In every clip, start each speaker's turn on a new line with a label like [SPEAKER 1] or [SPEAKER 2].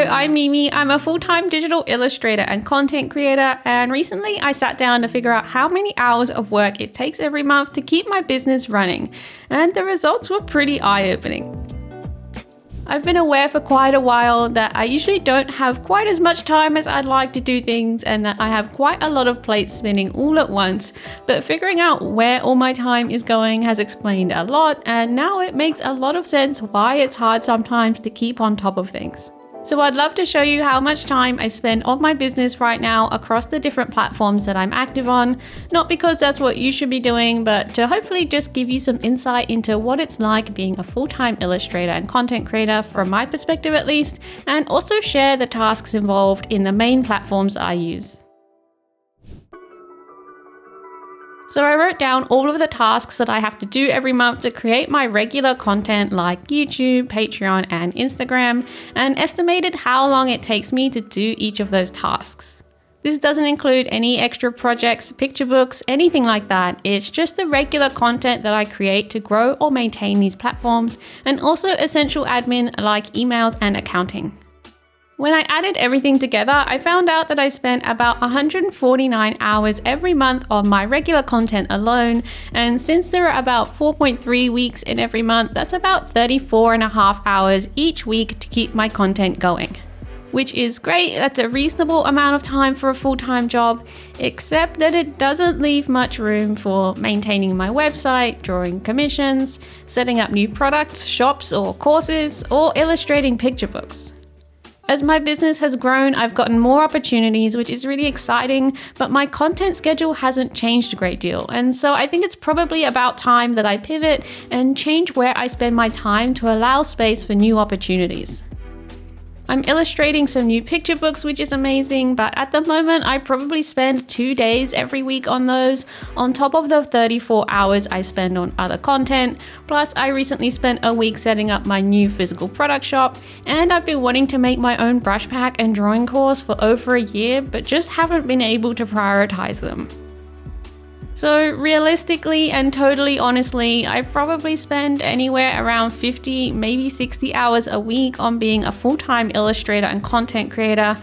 [SPEAKER 1] I'm Mimi. I'm a full-time digital illustrator and content creator, and recently I sat down to figure out how many hours of work it takes every month to keep my business running, and the results were pretty eye-opening. I've been aware for quite a while that I usually don't have quite as much time as I'd like to do things, and that I have quite a lot of plates spinning all at once, but figuring out where all my time is going has explained a lot, and now it makes a lot of sense why it's hard sometimes to keep on top of things. So I'd love to show you how much time I spend on my business right now across the different platforms that I'm active on, not because that's what you should be doing, but to hopefully just give you some insight into what it's like being a full-time illustrator and content creator from my perspective at least, and also share the tasks involved in the main platforms I use. So I wrote down all of the tasks that I have to do every month to create my regular content like YouTube, Patreon, and Instagram, and estimated how long it takes me to do each of those tasks. This doesn't include any extra projects, picture books, anything like that. It's just the regular content that I create to grow or maintain these platforms, and also essential admin like emails and accounting. When I added everything together, I found out that I spent about 149 hours every month on my regular content alone, and since there are about 4.3 weeks in every month, that's about 34.5 hours each week to keep my content going. Which is great, that's a reasonable amount of time for a full-time job, except that it doesn't leave much room for maintaining my website, drawing commissions, setting up new products, shops or courses, or illustrating picture books. As my business has grown, I've gotten more opportunities, which is really exciting, but my content schedule hasn't changed a great deal. And so I think it's probably about time that I pivot and change where I spend my time to allow space for new opportunities. I'm illustrating some new picture books, which is amazing, but at the moment I probably spend 2 days every week on those, on top of the 34 hours I spend on other content. Plus, I recently spent a week setting up my new physical product shop, and I've been wanting to make my own brush pack and drawing course for over a year, but just haven't been able to prioritize them. So realistically and totally honestly, I probably spend anywhere around 50, maybe 60 hours a week on being a full-time illustrator and content creator.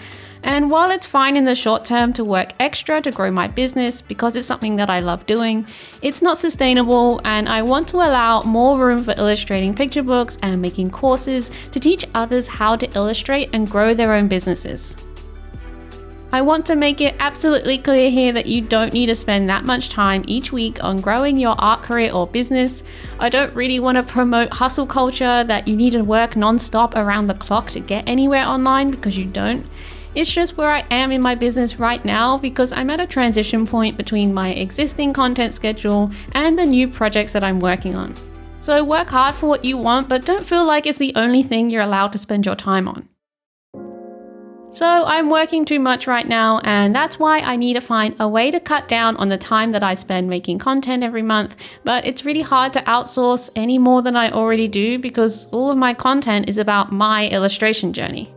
[SPEAKER 1] And while it's fine in the short term to work extra to grow my business because it's something that I love doing, it's not sustainable, and I want to allow more room for illustrating picture books and making courses to teach others how to illustrate and grow their own businesses. I want to make it absolutely clear here that you don't need to spend that much time each week on growing your art career or business. I don't really want to promote hustle culture that you need to work non-stop around the clock to get anywhere online, because you don't. It's just where I am in my business right now, because I'm at a transition point between my existing content schedule and the new projects that I'm working on. So work hard for what you want, but don't feel like it's the only thing you're allowed to spend your time on. So I'm working too much right now, and that's why I need to find a way to cut down on the time that I spend making content every month, but it's really hard to outsource any more than I already do because all of my content is about my illustration journey.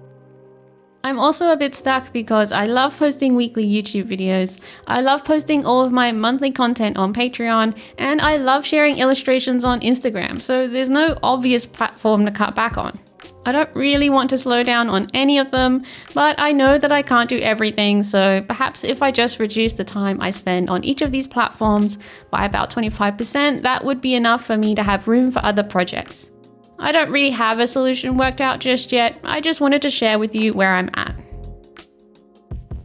[SPEAKER 1] I'm also a bit stuck because I love posting weekly YouTube videos, I love posting all of my monthly content on Patreon, and I love sharing illustrations on Instagram, so there's no obvious platform to cut back on. I don't really want to slow down on any of them, but I know that I can't do everything, so perhaps if I just reduce the time I spend on each of these platforms by about 25%, that would be enough for me to have room for other projects. I don't really have a solution worked out just yet, I just wanted to share with you where I'm at.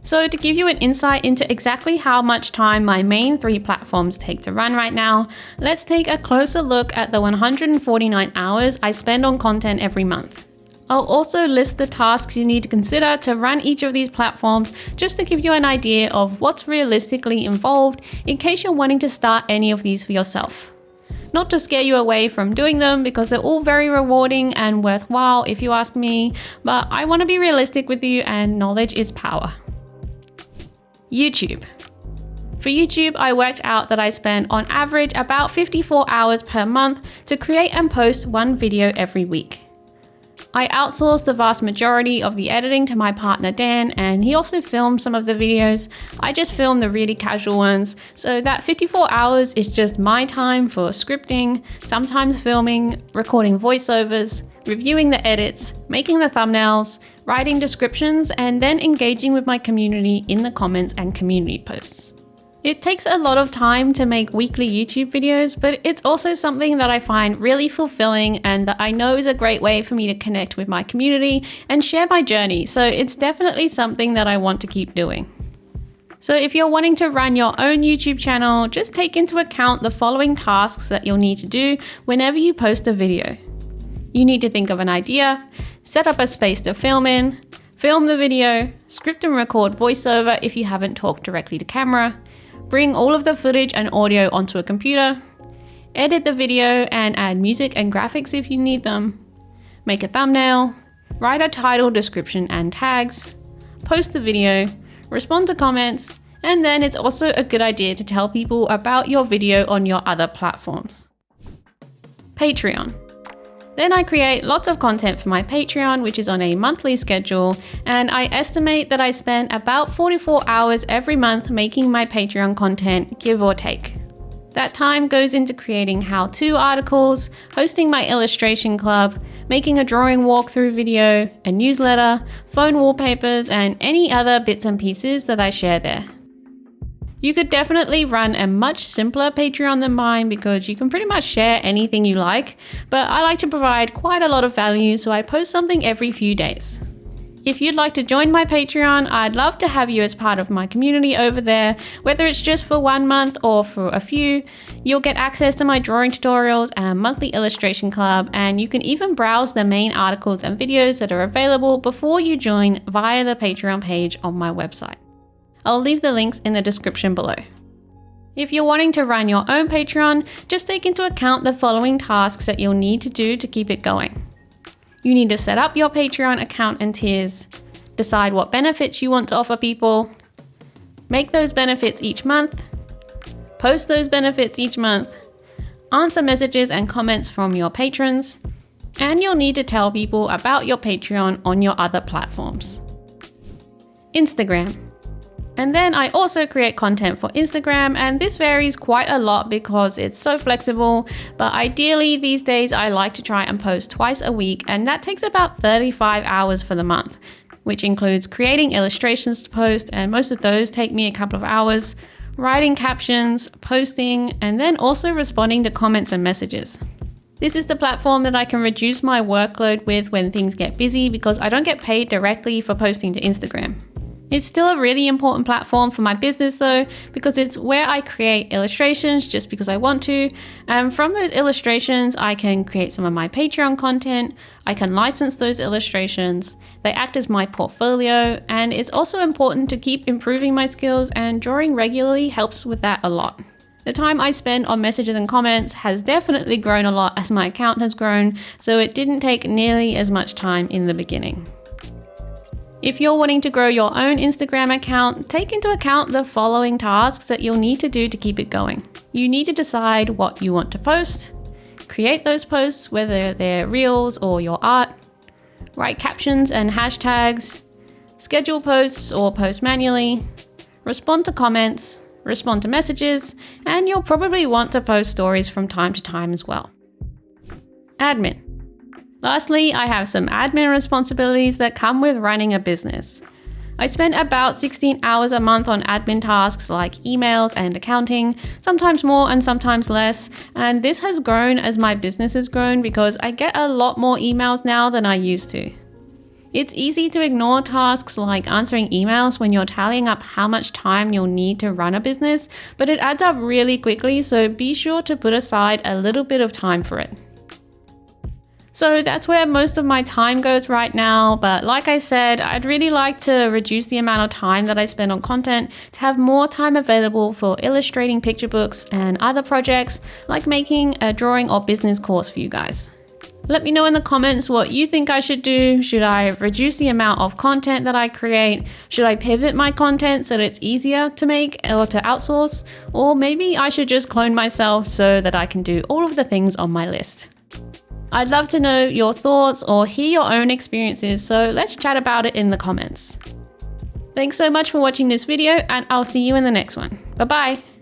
[SPEAKER 1] So to give you an insight into exactly how much time my main 3 platforms take to run right now, let's take a closer look at the 149 hours I spend on content every month. I'll also list the tasks you need to consider to run each of these platforms, just to give you an idea of what's realistically involved in case you're wanting to start any of these for yourself. Not to scare you away from doing them, because they're all very rewarding and worthwhile if you ask me, but I want to be realistic with you, and knowledge is power. YouTube. For YouTube, I worked out that I spend on average about 54 hours per month to create and post one video every week. I outsource the vast majority of the editing to my partner Dan, and he also films some of the videos. I just film the really casual ones, so that 54 hours is just my time for scripting, sometimes filming, recording voiceovers, reviewing the edits, making the thumbnails, writing descriptions, and then engaging with my community in the comments and community posts. It takes a lot of time to make weekly YouTube videos, but it's also something that I find really fulfilling and that I know is a great way for me to connect with my community and share my journey. So it's definitely something that I want to keep doing. So if you're wanting to run your own YouTube channel, just take into account the following tasks that you'll need to do whenever you post a video. You need to think of an idea, set up a space to film in, film the video, script and record voiceover if you haven't talked directly to camera, bring all of the footage and audio onto a computer, edit the video and add music and graphics if you need them, make a thumbnail, write a title, description and tags, post the video, respond to comments, and then it's also a good idea to tell people about your video on your other platforms. Patreon. Then I create lots of content for my Patreon, which is on a monthly schedule, and I estimate that I spend about 44 hours every month making my Patreon content, give or take. That time goes into creating how-to articles, hosting my illustration club, making a drawing walkthrough video, a newsletter, phone wallpapers, and any other bits and pieces that I share there. You could definitely run a much simpler Patreon than mine because you can pretty much share anything you like, but I like to provide quite a lot of value, so I post something every few days. If you'd like to join my Patreon, I'd love to have you as part of my community over there, whether it's just for 1 month or for a few. You'll get access to my drawing tutorials and monthly illustration club, and you can even browse the main articles and videos that are available before you join via the Patreon page on my website. I'll leave the links in the description below. If you're wanting to run your own Patreon, just take into account the following tasks that you'll need to do to keep it going. You need to set up your Patreon account and tiers, decide what benefits you want to offer people, make those benefits each month, post those benefits each month, answer messages and comments from your patrons, and you'll need to tell people about your Patreon on your other platforms. Instagram. And then I also create content for Instagram, and this varies quite a lot because it's so flexible, but ideally these days I like to try and post twice a week, and that takes about 35 hours for the month, which includes creating illustrations to post, and most of those take me a couple of hours, writing captions, posting, and then also responding to comments and messages. This is the platform that I can reduce my workload with when things get busy because I don't get paid directly for posting to Instagram. It's still a really important platform for my business though, because it's where I create illustrations just because I want to. And from those illustrations, I can create some of my Patreon content. I can license those illustrations. They act as my portfolio, and it's also important to keep improving my skills, and drawing regularly helps with that a lot. The time I spend on messages and comments has definitely grown a lot as my account has grown, so it didn't take nearly as much time in the beginning. If you're wanting to grow your own Instagram account, take into account the following tasks that you'll need to do to keep it going. You need to decide what you want to post, create those posts, whether they're reels or your art, write captions and hashtags, schedule posts or post manually, respond to comments, respond to messages, and you'll probably want to post stories from time to time as well. Admin. Lastly, I have some admin responsibilities that come with running a business. I spend about 16 hours a month on admin tasks like emails and accounting, sometimes more and sometimes less, and this has grown as my business has grown because I get a lot more emails now than I used to. It's easy to ignore tasks like answering emails when you're tallying up how much time you'll need to run a business, but it adds up really quickly, so be sure to put aside a little bit of time for it. So that's where most of my time goes right now, but like I said, I'd really like to reduce the amount of time that I spend on content to have more time available for illustrating picture books and other projects like making a drawing or business course for you guys. Let me know in the comments what you think I should do. Should I reduce the amount of content that I create? Should I pivot my content so that it's easier to make or to outsource? Or maybe I should just clone myself so that I can do all of the things on my list. I'd love to know your thoughts or hear your own experiences, so let's chat about it in the comments. Thanks so much for watching this video, and I'll see you in the next one. Bye bye.